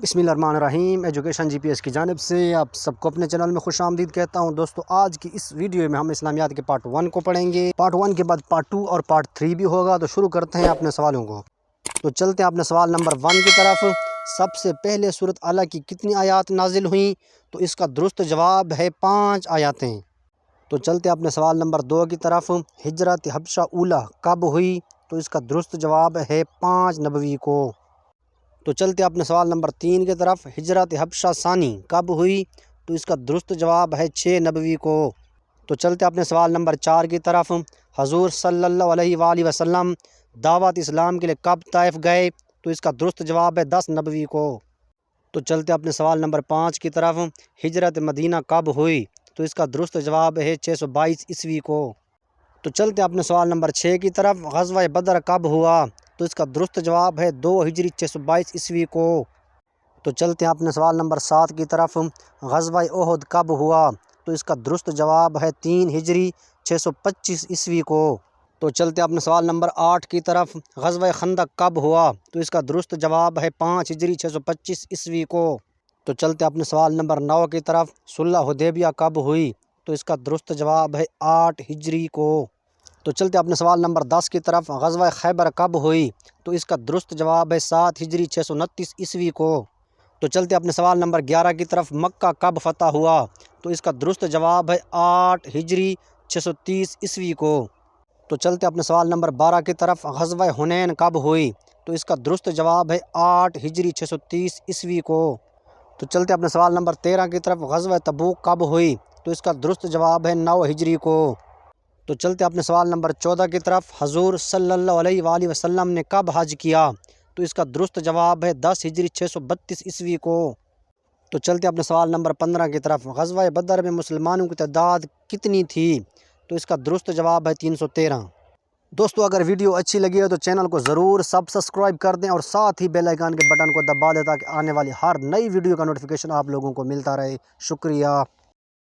بسم اللہ الرحمن الرحیم۔ ایجوکیشن جی پی ایس کی جانب سے آپ سب کو اپنے چینل میں خوش آمدید کہتا ہوں۔ دوستو آج کی اس ویڈیو میں ہم اسلامیات کے پارٹ 1 کو پڑھیں گے۔ پارٹ 1 کے بعد پارٹ 2 اور پارٹ 3 بھی ہوگا۔ تو شروع کرتے ہیں اپنے سوالوں کو۔ تو چلتے ہیں اپنے سوال نمبر 1 کی طرف۔ سب سے پہلے سورۃ اعلیٰ کی کتنی آیات نازل ہوئیں؟ تو اس کا درست جواب ہے 5 آیاتیں۔ تو چلتے ہیں اپنے سوال نمبر 2 کی طرف۔ ہجرت حبشہ اولیٰ کب ہوئی؟ تو اس کا درست جواب ہے 5 نبوی کو۔ تو چلتے اپنے سوال نمبر 3 کی طرف۔ ہجرت حبشہ ثانی کب ہوئی؟ تو اس کا درست جواب ہے 6 نبوی کو۔ تو چلتے اپنے سوال نمبر 4 کی طرف۔ حضور صلی اللہ علیہ وآلہ وسلم دعوت اسلام کے لیے کب طائف گئے؟ تو اس کا درست جواب ہے 10 نبوی کو۔ تو چلتے اپنے سوال نمبر 5 کی طرف۔ ہجرت مدینہ کب ہوئی؟ تو اس کا درست جواب ہے 622 عیسوی کو۔ تو چلتے اپنے سوال نمبر 6 کی طرف۔ غزوہ بدر کب ہوا؟ تو اس کا درست جواب ہے 2 ہجری 622 عیسوی کو۔ تو چلتے ہیں اپنے سوال نمبر 7 کی طرف۔ غزوہ احد کب ہوا؟ تو اس کا درست جواب ہے 3 ہجری 625 عیسوی کو۔ تو چلتے اپنے سوال نمبر 8 کی طرف۔ غزوہ خندق کب ہوا؟ تو اس کا درست جواب ہے 5 ہجری 625 عیسوی کو۔ تو چلتے اپنے سوال نمبر 9 کی طرف۔ صلح حدیبیہ کب ہوئی؟ تو اس کا درست جواب ہے 8 ہجری کو۔ تو چلتے اپنے سوال نمبر 10 کی طرف۔ غزوہ خیبر کب ہوئی؟ تو اس کا درست جواب ہے 7 ہجری 629 عیسوی کو۔ تو چلتے اپنے سوال نمبر 11 کی طرف۔ مکہ کب فتح ہوا؟ تو اس کا درست جواب ہے 8 ہجری 630 عیسوی کو۔ تو چلتے اپنے سوال نمبر 12 کی طرف۔ غزوہ حنین کب ہوئی؟ تو اس کا درست جواب ہے 8 ہجری 630 عیسوی کو۔ تو چلتے اپنے سوال نمبر 13 کی طرف۔ غزوہ تبوک کب ہوئی؟ تو اس کا درست جواب ہے 9 ہجری کو۔ تو چلتے اپنے سوال نمبر 14 کی طرف۔ حضور صلی اللہ علیہ وآلہ وسلم نے کب حج کیا؟ تو اس کا درست جواب ہے 10 ہجری 632 عیسوی کو۔ تو چلتے اپنے سوال نمبر 15 کی طرف۔ غزوہ بدر میں مسلمانوں کی تعداد کتنی تھی؟ تو اس کا درست جواب ہے 313۔ دوستو اگر ویڈیو اچھی لگی ہے تو چینل کو ضرور سبسکرائب کر دیں اور ساتھ ہی بیل آئیکن کے بٹن کو دبا دیں تاکہ آنے والی ہر نئی ویڈیو کا نوٹیفیکیشن آپ لوگوں کو ملتا رہے۔ شکریہ۔